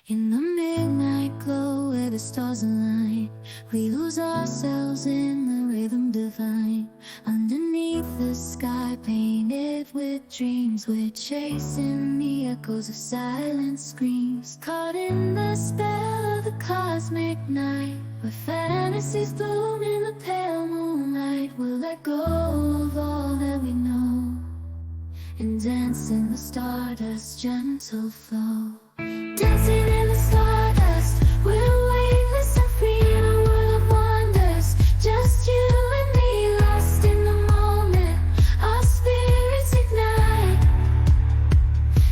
In the midnight glow where the stars align, we lose ourselves in the rhythm divine. Underneath the sky painted with dreams, we're chasing the echoes of silent screams. Caught in the spell of the cosmic night, where fantasies bloom in the pale moonlight. We'll let go of all that we know and dance in the stardust's gentle flow. Dancing in the stardust, we're weightless and free in a world of wonders. Just you and me, lost in the moment. Our spirits ignite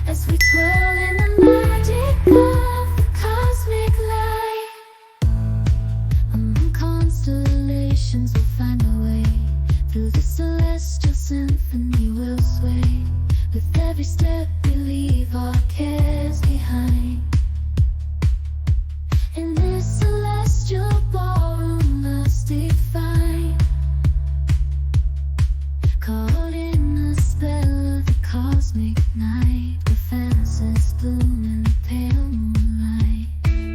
as we twirl in the magic of the cosmic light. Among constellations we'll find our way. Through the celestial symphony we'll sway. With every step we leave our cares behind. In this celestial ballroom lost define, caught in the spell of the cosmic night, where fantasies bloom in the pale moonlight.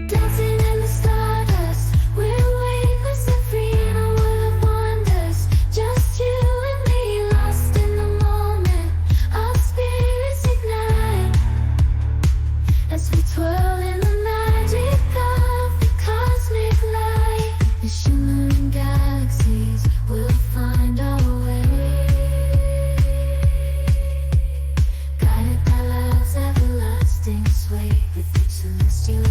Dancing in the stardust, we're weightless and free in a world of wonders. Just you and me, lost in the moment. Our spirits ignite as we twirl in the magic of the cosmic light. The shimmering galaxies will find our way, guided by love's everlasting sway. With each celestial